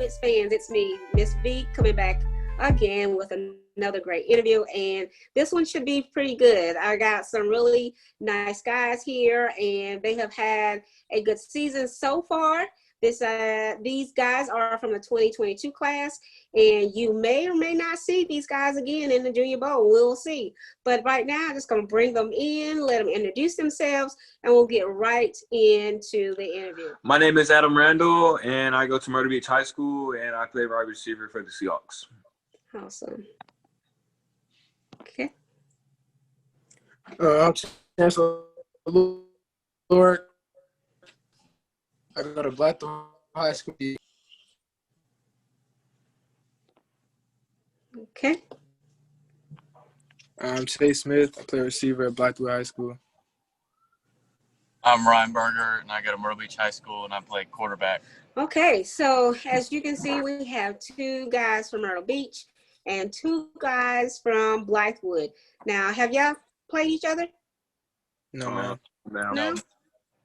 Blitz fans, it's me, Miss V, coming back again with another great interview, and this one should be pretty good. I got some really nice guys here, and they have had a good season so far. These guys are from the 2022 class, and you may or may not see these guys again in the Junior Bowl. We'll see. But right now, I'm just going to bring them in, let them introduce themselves, and we'll get right into the interview. My name is Randall, and I go to Myrtle Beach High School, and I play wide receiver for the Seahawks. Awesome. Okay. I'm Chancellor Lorick. I go to Blythewood High School. Okay. I'm Chase Smith. I play receiver at Blythewood High School. I'm Ryan Berger, and I go to Myrtle Beach High School, and I play quarterback. Okay, so as you can see, we have two guys from Myrtle Beach and two guys from Blythewood. Now, have y'all played each other? No, man. No?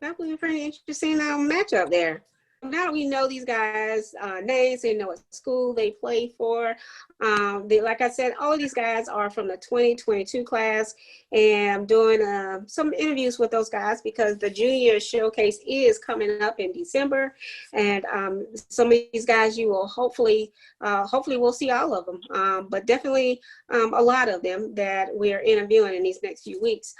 That would be a pretty interesting matchup there. Now that we know these guys' names, they know what school they play for. Like I said, all of these guys are from the 2022 class, and I'm doing some interviews with those guys because the junior showcase is coming up in December, and some of these guys you will hopefully we'll see all of them, but definitely a lot of them that we're interviewing in these next few weeks.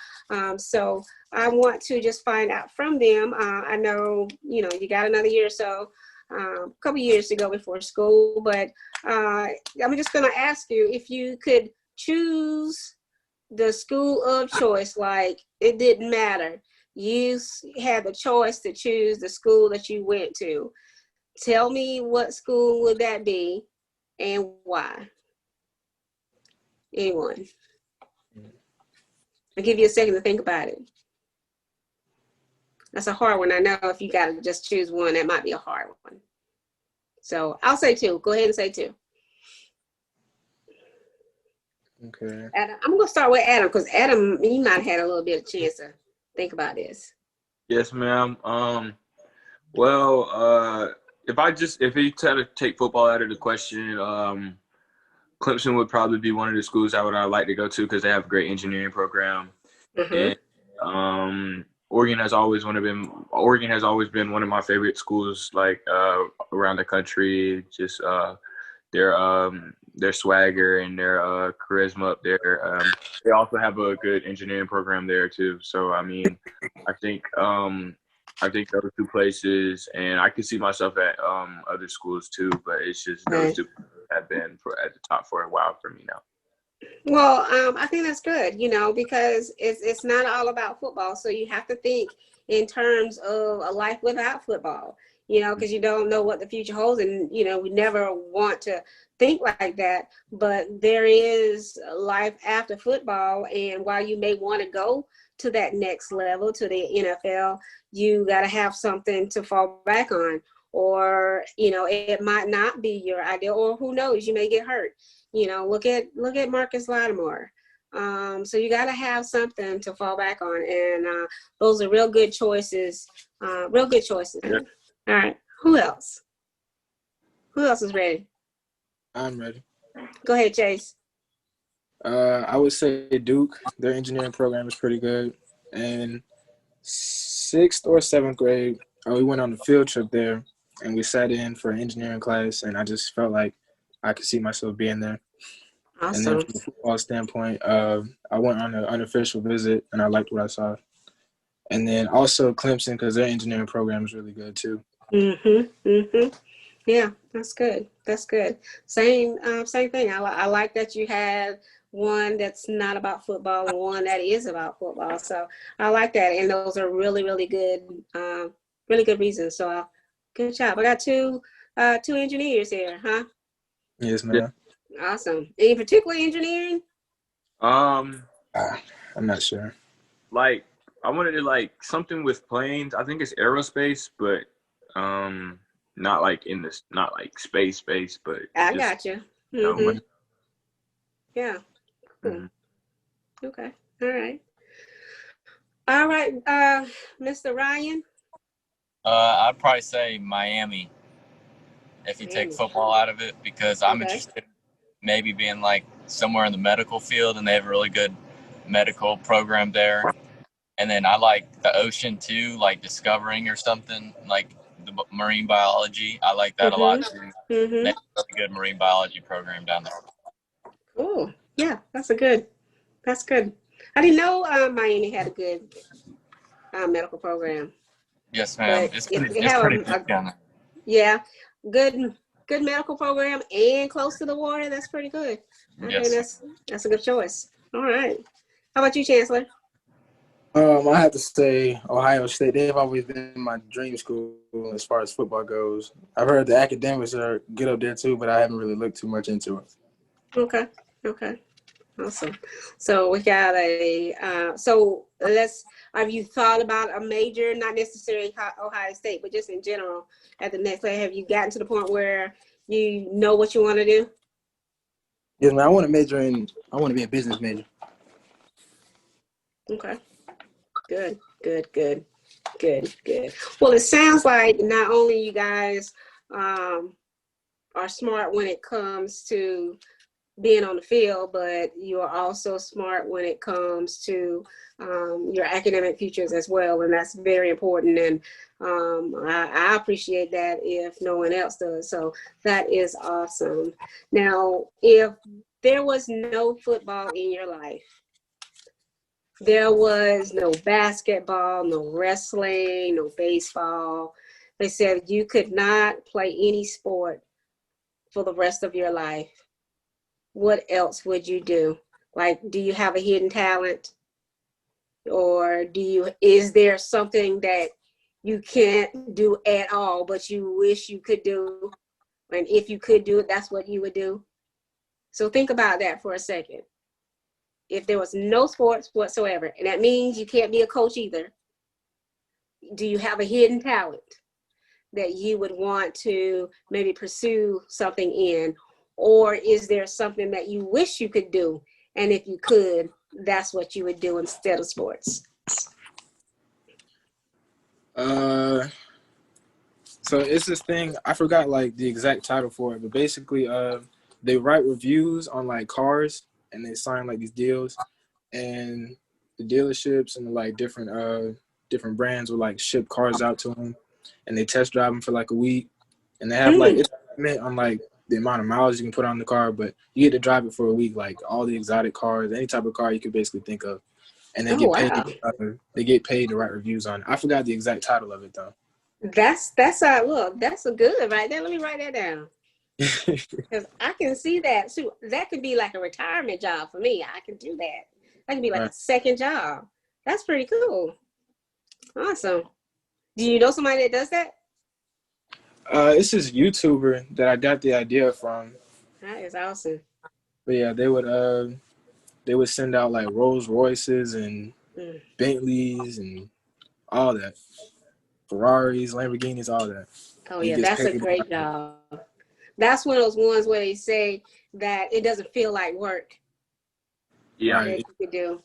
So I want to just find out from them. I know, you got another year or so, a couple years to go before school, but I'm just going to ask you if you could choose the school of choice, like it didn't matter. You had the choice to choose the school that you went to. Tell me what school would that be and why? Anyone? I'll give you a second to think about it. That's a hard one. I know if you got to just choose one, that might be a hard one. So I'll say two. Go ahead and say two. Okay. Adam, I'm going to start with Adam because Adam, you might have had a little bit of chance to think about this. Yes, ma'am. If you try to take football out of the question, Clemson would probably be one of the schools I would like to go to because they have a great engineering program. Mm-hmm. And Oregon has always been one of my favorite schools, like around the country. Just their swagger and their charisma up there. They also have a good engineering program there too. So I mean, I think those two places, and I could see myself at other schools too. But it's just those two have been at the top for a while for me now. Well, I think that's good, because it's not all about football. So you have to think in terms of a life without football, because you don't know what the future holds. And, we never want to think like that. But there is life after football. And while you may want to go to that next level, to the NFL, you got to have something to fall back on. Or, it might not be your idea, or who knows, you may get hurt. Look at Marcus Lattimore. So you got to have something to fall back on, and those are real good choices. Yeah. All right. Who else? Who else is ready? I'm ready. Go ahead, Chase. I would say Duke. Their engineering program is pretty good. And 6th or 7th grade, we went on a field trip there, and we sat in for an engineering class, and I just felt like I could see myself being there. Awesome. And then from a football standpoint, I went on an unofficial visit, and I liked what I saw. And then also Clemson, because their engineering program is really good too. Yeah, that's good. Same thing. I like that you had one that's not about football and one that is about football. So I like that, and those are really, really good reasons. So good job. I got two engineers here, huh? Yes, ma'am. Awesome. Any particular engineering? I'm not sure. Like, I wanted to something with planes. I think it's aerospace, but not like space, but I got you. Mm-hmm. Yeah. Cool. Mm-hmm. Okay. All right. Mr. Ryan. I'd probably say Miami. if you take football out of it, because I'm interested in maybe being like somewhere in the medical field, and they have a really good medical program there. And then I like the ocean too, like discovering or something, like the marine biology. I like that a lot too. They have a really good marine biology program down there. Cool. Yeah, that's good. I didn't know Miami had a good medical program. Yes, ma'am. But It's if pretty, you it's have pretty big down there. yeah, good medical program and close to the water, that's pretty good. I think that's a good choice. All right. How about you, Chancellor? I have to say Ohio State. They've always been my dream school as far as football goes. I've heard the academics are good up there too, but I haven't really looked too much into it. Okay. Awesome. So we got have you thought about a major, not necessarily Ohio State, but just in general at the next level? Have you gotten to the point where you know what you want to do? Yes, man. I want to be a business major. Okay. Good. Well, it sounds like not only you guys are smart when it comes to being on the field, but you are also smart when it comes to your academic futures as well, and that's very important. And I appreciate that if no one else does. So that is awesome. Now, if there was no football in your life, there was no basketball, no wrestling, no baseball. They said you could not play any sport for the rest of your life. What else would you do? Like, do you have a hidden talent? Or is there something that you can't do at all, but you wish you could do? And if you could do it, that's what you would do. So think about that for a second. If there was no sports whatsoever, and that means you can't be a coach either, do you have a hidden talent that you would want to maybe pursue something in? Or is there something that you wish you could do? And if you could, that's what you would do instead of sports. So it's this thing, I forgot like the exact title for it, but basically they write reviews on like cars and they sign like these deals, and the dealerships and like different brands will like ship cars out to them, and they test drive them for like a week, and they have like it's meant on like the amount of miles you can put on the car, but you get to drive it for a week, like all the exotic cars, any type of car you could basically think of, and they get paid to write reviews on it. I forgot the exact title of it though. That's a good right there. Let me write that down. Because I can see that. So that could be like a retirement job for me. I can do that. That can be like a second job. That's pretty cool. Awesome. Do you know somebody that does that? It's this YouTuber that I got the idea from. That is awesome. But yeah, they would send out like Rolls Royces and Bentleys and all that, Ferraris, Lamborghinis, all that. Oh yeah, that's a great job. That's one of those ones where they say that it doesn't feel like work. Yeah, that you could do.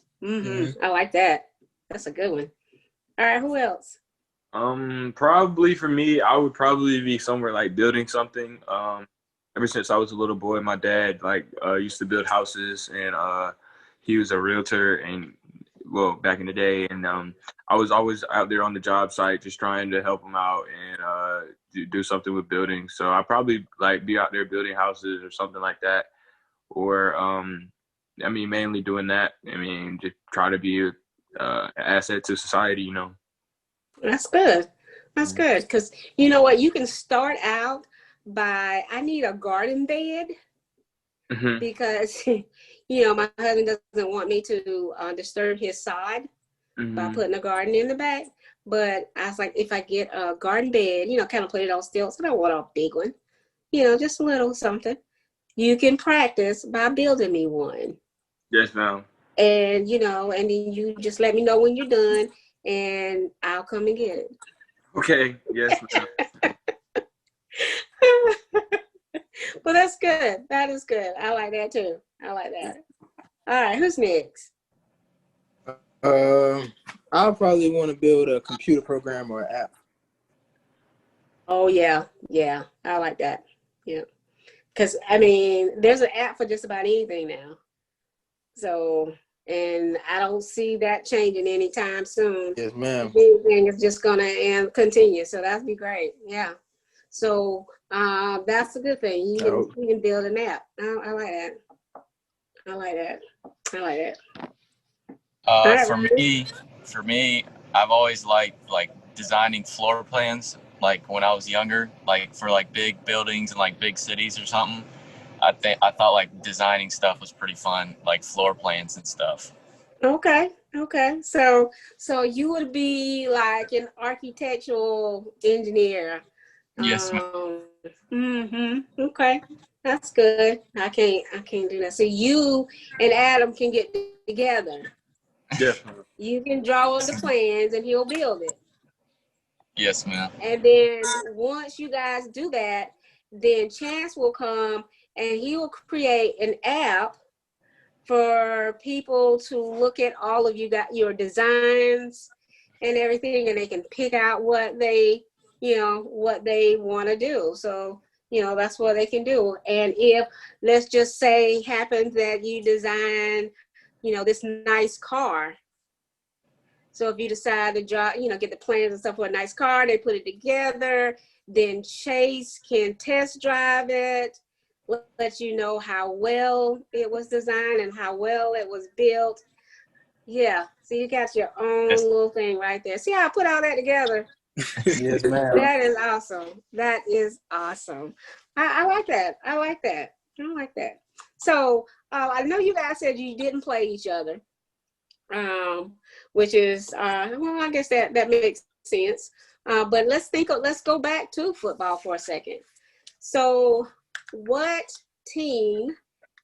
I like that. That's a good one. All right, who else? Probably for me, I would probably be somewhere like building something. Ever since I was a little boy, my dad used to build houses, and he was a realtor, and back in the day, and I was always out there on the job site just trying to help him out and do something with building. So I probably like be out there building houses or something like that, or mainly doing that. Just try to be an asset to society, you know. That's good. That's good. Because you know what? You can start out by, I need a garden bed because, my husband doesn't want me to disturb his side by putting a garden in the back. But I was like, if I get a garden bed, kind of put it on stilts. I don't want a big one, just a little something. You can practice by building me one. Yes, ma'am. And, and then you just let me know when you're done, and I'll come and get it. Okay. Yes, ma'am. Well, that's good. That is good. I like that too. I like that. All right, who's next? I'll probably want to build a computer program or an app. Oh yeah, yeah, I like that. Yeah, because I mean, there's an app for just about anything now. So, and I don't see that changing anytime soon. Yes, If ma'am. anything, it's just gonna and continue. So that'd be great. Yeah. So that's a good thing. Oh, You can build an app. I like that. I like that. I like that. All right, For Randall. me, for me, I've always liked like designing floor plans. Like when I was younger, like for like big buildings and like big cities or something. I thought like designing stuff was pretty fun, like floor plans and stuff. Okay. Okay. So you would be like an architectural engineer. Yes, ma'am. Okay. That's good. I can't do that. So you and Adam can get together. Definitely. You can draw on the plans and he'll build it. Yes, ma'am. And then once you guys do that, then Chance will come and he will create an app for people to look at all of you got your designs and everything, and they can pick out what they want to do. So that's what they can do. And if, let's just say, happens that you design this nice car, so if you decide to draw, get the plans and stuff for a nice car, they put it together, then Chase can test drive it, let you know how well it was designed and how well it was built. Yeah, so you got your own Yes. little thing right there. See how I put all that together? yes, ma'am. That is awesome. That is awesome. I like that. I like that. I like that. So I know you guys said you didn't play each other, which is well, I guess that makes sense. But let's go back to football for a second. So what team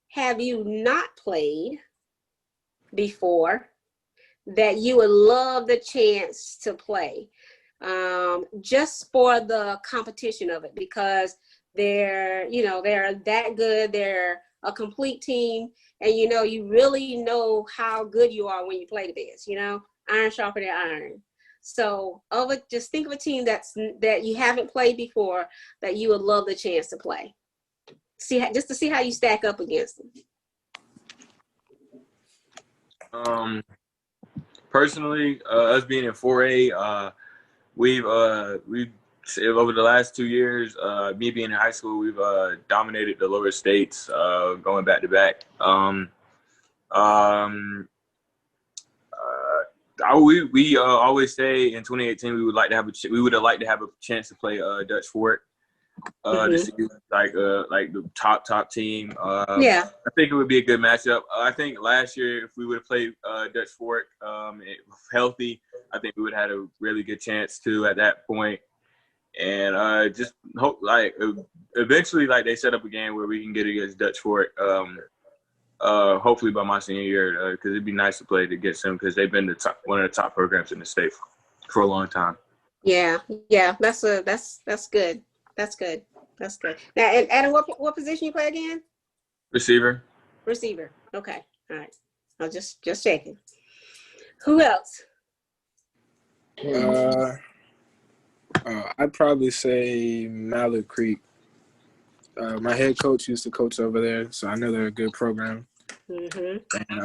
have you not played before that you would love the chance to play, just for the competition of it, because they're that good, they're a complete team, and you really know how good you are when you play the best, iron sharpening iron. So just think of a team that you haven't played before that you would love the chance to play, just to see how you stack up against them. Personally, us being in 4A, we've over the last 2 years, me being in high school, we've dominated the lower states, going back to back. We always say in 2018 we would have liked to have a chance to play Dutch Fork, to see like the top team. Yeah. I think it would be a good matchup. I think last year if we would have played Dutch Fork healthy, I think we would have had a really good chance too at that point. And just hope like eventually like they set up a game where we can get against Dutch Fork. Hopefully by my senior year, because it'd be nice to play against them because they've been one of the top programs in the state for a long time. Yeah, that's good. That's good. That's good. Now, and Adam, what position you play again? Receiver. Receiver. Okay. All right. I was just checking. Who else? I'd probably say Mallard Creek. My head coach used to coach over there, so I know they're a good program. Mm-hmm. And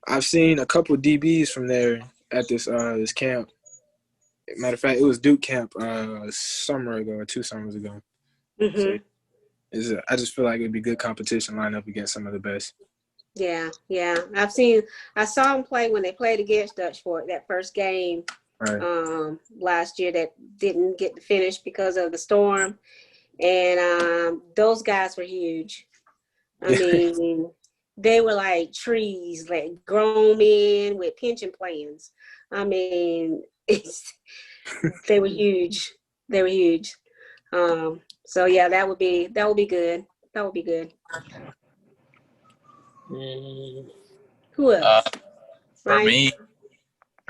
I've seen a couple DBs from there at this camp. Matter of fact, it was Duke camp a summer ago or 2 summers ago. Mm-hmm. So I just feel like it'd be good competition line up against some of the best. Yeah. I saw them play when they played against Dutch Fork that first game, Right. Last year that didn't get to finish because of the storm, and those guys were huge. I mean, they were like trees, like grown men with pension plans. I mean, they were huge. They were huge. So yeah, that would be good. That would be good. Who else? For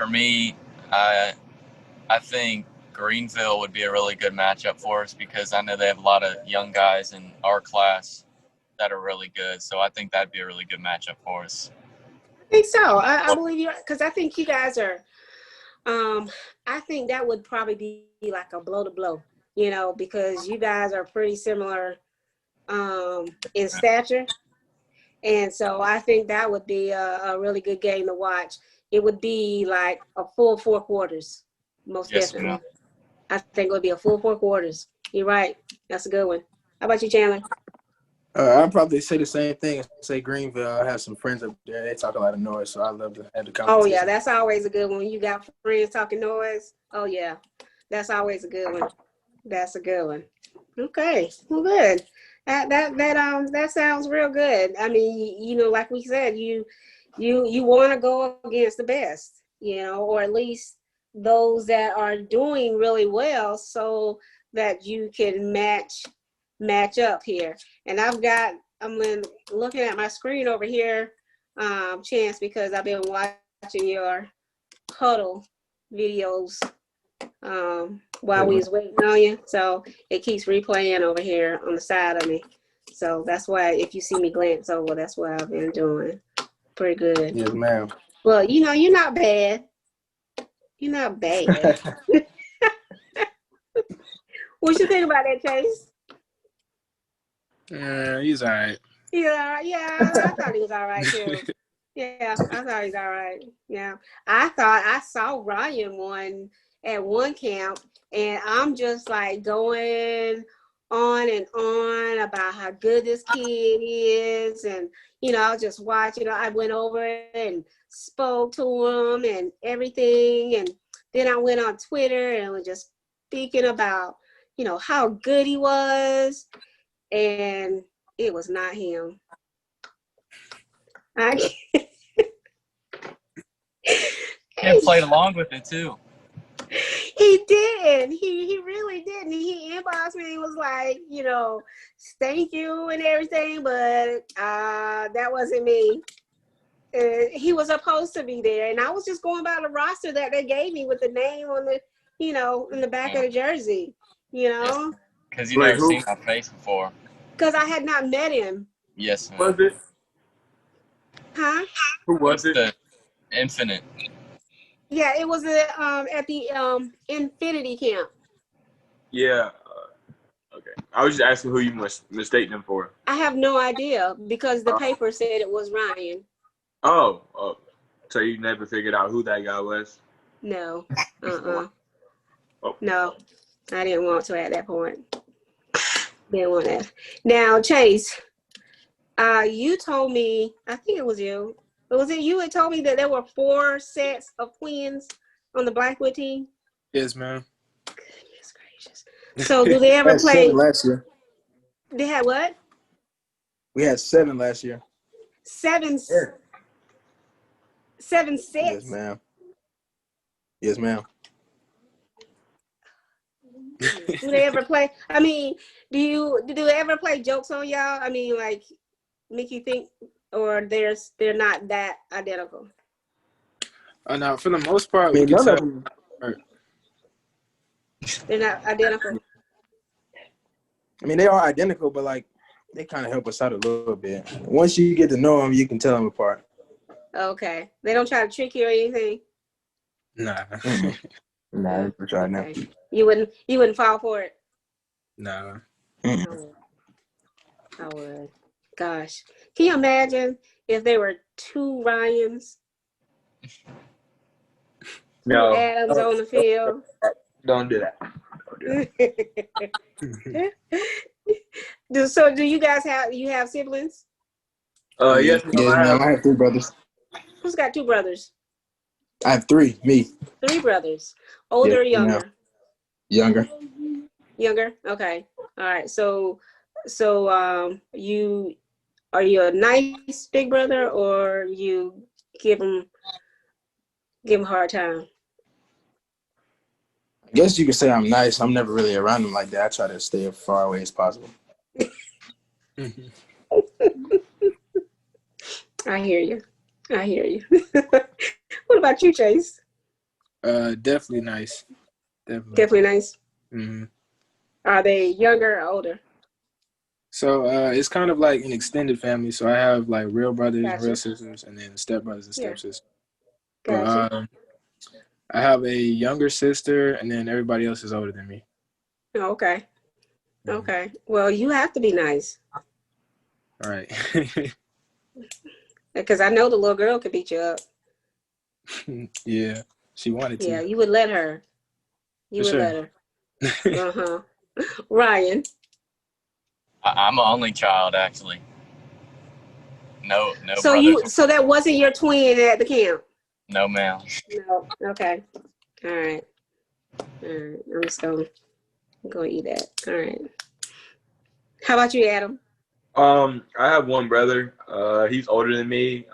me, I think Greenville would be a really good matchup for us because I know they have a lot of young guys in our class that are really good. So I think that'd be a really good matchup for us. I think so. I believe you, because I think you guys are. I think that would probably be like a blow to blow. you know, because you guys are pretty similar in stature. And so I think that would be a really good game to watch. It would be like a full 4 quarters, most definitely. Ma'am. I think it would be a full 4 quarters. You're right. That's a good one. How about you, Chandler? I'd probably say the same thing and say Greenville. I have some friends up there. They talk a lot of noise, so I love to have the competition. Oh, yeah, that's always a good one. You got friends talking noise. Oh, yeah, that's always a good one. That's a good one. Okay, well, good. That sounds real good. I mean, you know, like we said, you want to go against the best, you know, or at least those that are doing really well, so that you can match up here. And I'm looking at my screen over here, Chance, because I've been watching your huddle videos while we was waiting on you. So it keeps replaying over here on the side of me. So that's why if you see me glance over, that's what I've been doing. Pretty good. Yes, ma'am. Well, you know, you're not bad. You're not bad. What you think about that, Chase? He's all right. Yeah, I thought he was all right too. Yeah, I thought he was all right. Yeah, I thought I saw Ryan at one camp, and I'm just like going on and on about how good this kid is, and you know, I was just watching. I went over and spoke to him and everything, and then I went on Twitter and was just speaking about, you know, how good he was, and it was not him. He played along with it too. He did. He really did. He inboxed me and was like, you know, thank you and everything, but that wasn't me. He was supposed to be there, and I was just going by the roster that they gave me with the name on the, you know, in the back of the jersey, you know. Because you never seen my face before. Because I had not met him. Yes, ma'am. Was it? Huh? Who was it? The Infinite. Yeah, it was at the Infinity camp. Yeah. Okay. I was just asking who you mistaken him for. I have no idea because the paper said it was Ryan. Oh. So you never figured out who that guy was? No. Oh. No, I didn't want to at that point. Didn't want that. Now, Chase, you told me, I think it was you. Was it you that told me that there were 4 sets of twins on the Blythewood team? Yes, ma'am. Goodness gracious. So do they ever play? 7 last year. They had what? We had 7 last year. 7 sets? Yes, ma'am. Yes, ma'am. Do they ever play? I mean, do they ever play jokes on y'all? I mean, like, make you think, or they're not that identical? No, for the most part, we can tell. They're not identical. I mean, they are identical, but like they kind of help us out a little bit. Once you get to know them, you can tell them apart. Okay, they don't try to trick you or anything. Nah. No, we're trying now. okay. You wouldn't fall for it. Nah. I would. Gosh, can you imagine if there were 2 Ryans? No. 2 Adams on the field. Don't do that. So do you guys have siblings? Yes. Ma'am. I have 3 brothers. Who's got 2 brothers? I have 3. Me. 3 brothers. Older or younger? No. Younger. Younger. Okay. All right. So are you a nice big brother, or you give him a hard time? I guess you could say I'm nice. I'm never really around them like that. I try to stay as far away as possible. I hear you. What about you, Chase? Definitely nice. Definitely nice. Mm-hmm. Are they younger or older? So it's kind of like an extended family. So I have like real brothers, Gotcha. real sisters, and then stepbrothers and stepsisters. Gotcha. But I have a younger sister, and then everybody else is older than me. Okay. Okay. Well, you have to be nice. All right. Because I know the little girl could beat you up. Yeah, she wanted to. Yeah, you would let her. You For would sure. let her. Uh-huh. Ryan. I'm an only child, actually. No So brothers. so that wasn't your twin at the camp? No, ma'am. No. Okay. All right. All right. I'm just gonna go eat that. All right. How about you, Adam? I have one brother. He's older than me.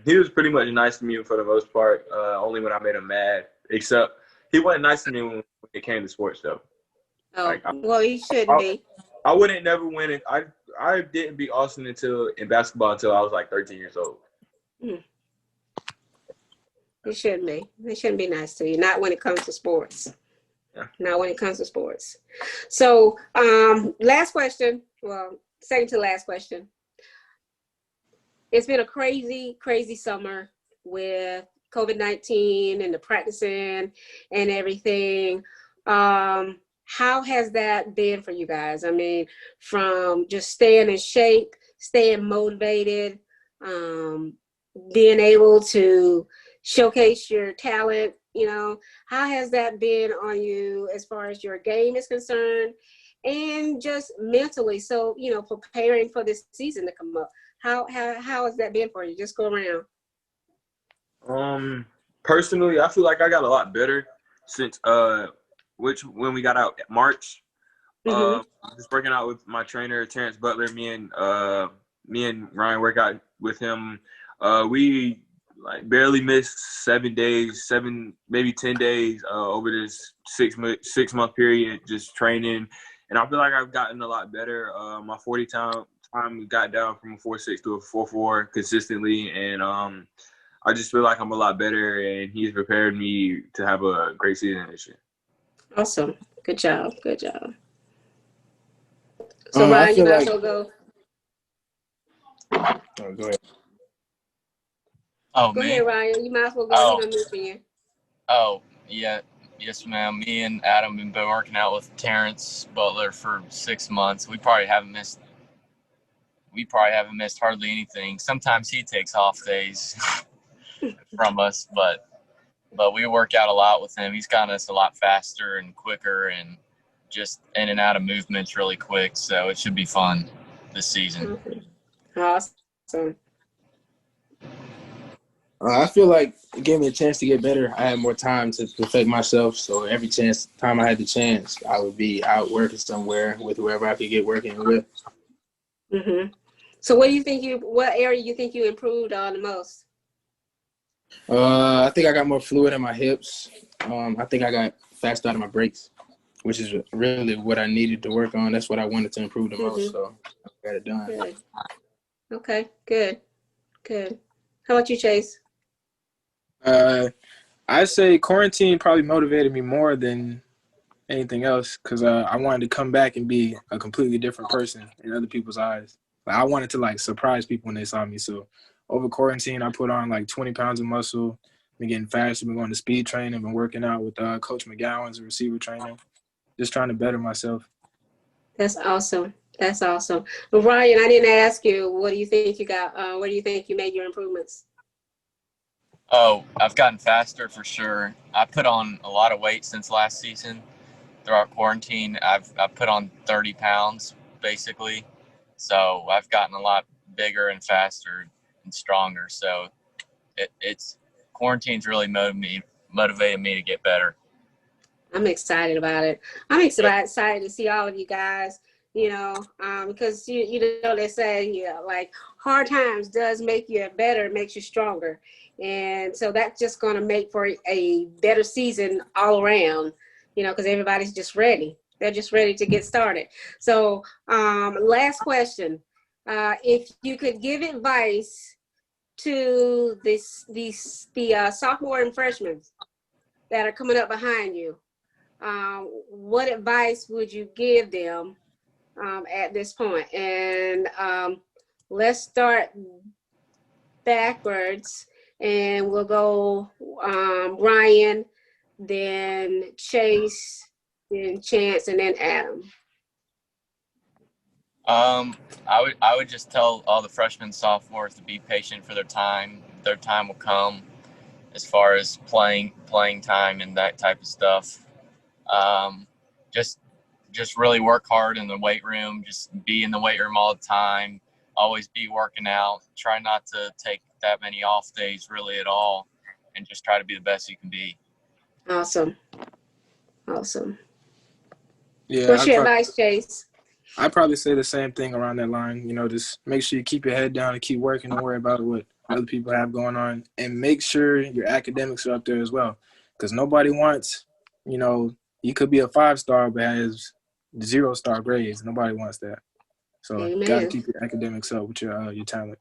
He was pretty much nice to me for the most part. Only when I made him mad. Except he wasn't nice to me when it came to sports, though. Oh, Like well, you shouldn't be. I wouldn't never win it. I didn't beat Austin in basketball until I was like 13 years old. You shouldn't be. They shouldn't be nice to you. Not when it comes to sports. Yeah. Not when it comes to sports. So, last question. Well, second to last question. It's been a crazy, crazy summer with COVID-19 and the practicing and everything. How has that been for you guys? I mean, from just staying in shape, staying motivated, being able to showcase your talent, how has that been on you as far as your game is concerned and just mentally? So, preparing for this season to come up. How has that been for you? Just go around. Personally, I feel like I got a lot better since when we got out March. Just working out with my trainer Terrence Butler. Me and Ryan work out with him. We like barely missed 7 days, maybe 10 days over this 6-month period, just training. And I feel like I've gotten a lot better. My 40 time got down from a 4.6 to a 4.4 consistently, and I just feel like I'm a lot better, and he's prepared me to have a great season this year. Awesome. Good job. Good job. So, Ryan, you might as well go. Oh, go ahead. Oh, Go me? ahead, Ryan. You might as well go. Oh. I'm missing you. Oh, yeah. Yes, ma'am. Me and Adam have been working out with Terrence Butler for 6 months. We probably haven't missed hardly anything. Sometimes he takes off days from us, but we work out a lot with him. He's gotten us a lot faster and quicker and just in and out of movements really quick. So it should be fun this season. Awesome. I feel like it gave me a chance to get better. I had more time to perfect myself. So every time I had the chance, I would be out working somewhere with whoever I could get working with. So what area you think you improved on the most? I think I got more fluid in my hips. I think I got faster out of my brakes, which is really what I needed to work on. That's what I wanted to improve the most. So I got it done. Good. Okay, good. How about you, Chase? I'd say quarantine probably motivated me more than anything else because I wanted to come back and be a completely different person in other people's eyes. Like, I wanted to surprise people when they saw me. So over quarantine, I put on 20 pounds of muscle. Been getting faster. Been going to speed training. Been working out with Coach McGowan's receiver trainer. Just trying to better myself. That's awesome. Well, Ryan, I didn't ask you. What do you think you got? Where do you think you made your improvements? Oh, I've gotten faster for sure. I put on a lot of weight since last season. Throughout quarantine, I've put on 30 pounds basically. So I've gotten a lot bigger and faster and stronger. So it's quarantine's really motivated me to get better. I'm excited about it. I'm excited to see all of you guys, because they say, hard times does make you better, makes you stronger. And so that's just going to make for a better season all around, because everybody's just ready. They're just ready to get started. So last question. If you could give advice to the sophomore and freshmen that are coming up behind you, what advice would you give them at this point? And let's start backwards, and we'll go Ryan, then Chase, then Chance, and then Adam. I would just tell all the freshmen, sophomores to be patient for their time. Their time will come, as far as playing time and that type of stuff. Just really work hard in the weight room. Just be in the weight room all the time. Always be working out. Try not to take that many off days really at all, and just try to be the best you can be. Awesome. Awesome. Yeah. What's your advice, Chase? I'd probably say the same thing around that line. You know, just make sure you keep your head down and keep working. Don't worry about what other people have going on. And make sure your academics are up there as well. Because nobody wants, you know, you could be a 5-star but has 0-star grades. Nobody wants that. So you got to keep your academics up with your talent.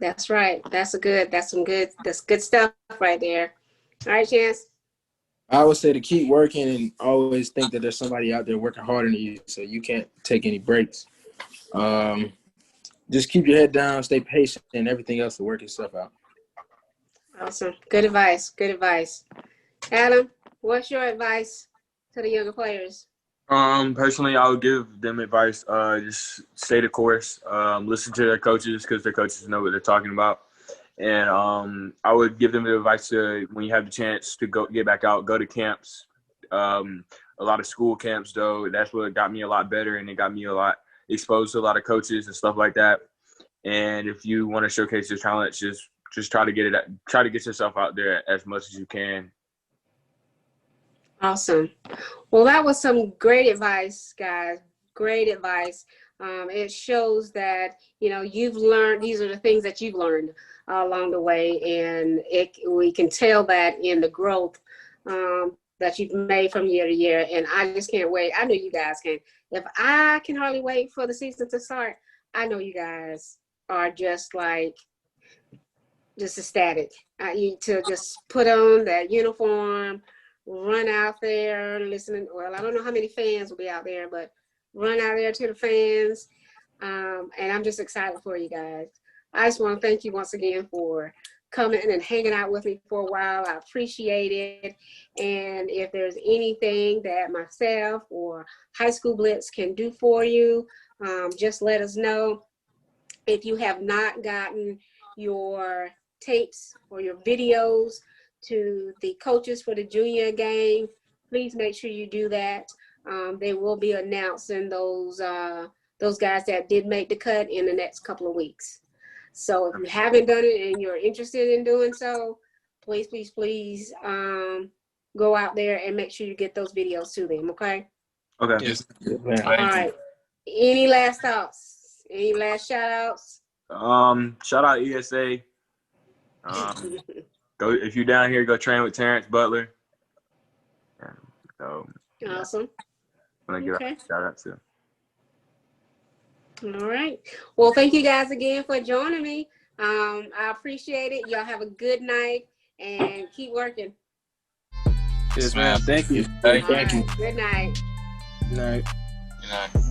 That's right. That's good stuff right there. All right, Chance. I would say to keep working and always think that there's somebody out there working harder than you, so you can't take any breaks. Just keep your head down, stay patient, and everything else will work itself out. Awesome. Good advice. Good advice. Adam, what's your advice to the younger players? Personally, I would give them advice. Just stay the course. Listen to their coaches, because their coaches know what they're talking about. And I would give them the advice to, when you have the chance to get back out, go to camps. A lot of school camps, though. That's what got me a lot better, and it got me a lot exposed to a lot of coaches and stuff like that. And if you want to showcase your talent, just try to get yourself out there as much as you can. Awesome. Well, that was some great advice, guys. Great advice. It shows that, you know, you've learned, these are the things that you've learned along the way, and we can tell that in the growth that you've made from year to year. And I just can't wait. I know you guys can. If I can hardly wait for the season to start, I know you guys are just ecstatic. To just put on that uniform, run out there listening. Well, I don't know how many fans will be out there, but run out there to the fans. And I'm just excited for you guys. I just want to thank you once again for coming and hanging out with me for a while. I appreciate it. And if there's anything that myself or High School Blitz can do for you, just let us know. If you have not gotten your tapes or your videos to the coaches for the junior game, please make sure you do that. They will be announcing those guys that did make the cut in the next couple of weeks. So if you haven't done it and you're interested in doing so, please, please, please go out there and make sure you get those videos to them, okay? Okay. Yes. All right. Any last thoughts? Any last shout-outs? Shout out ESA. Go, if you're down here, go train with Terrence Butler. So, awesome. I'm gonna give a shout out to. All right. Well, thank you guys again for joining me. I appreciate it. Y'all have a good night and keep working. Yes, ma'am. Thank you. Thank you. Good night. Good night. Good night.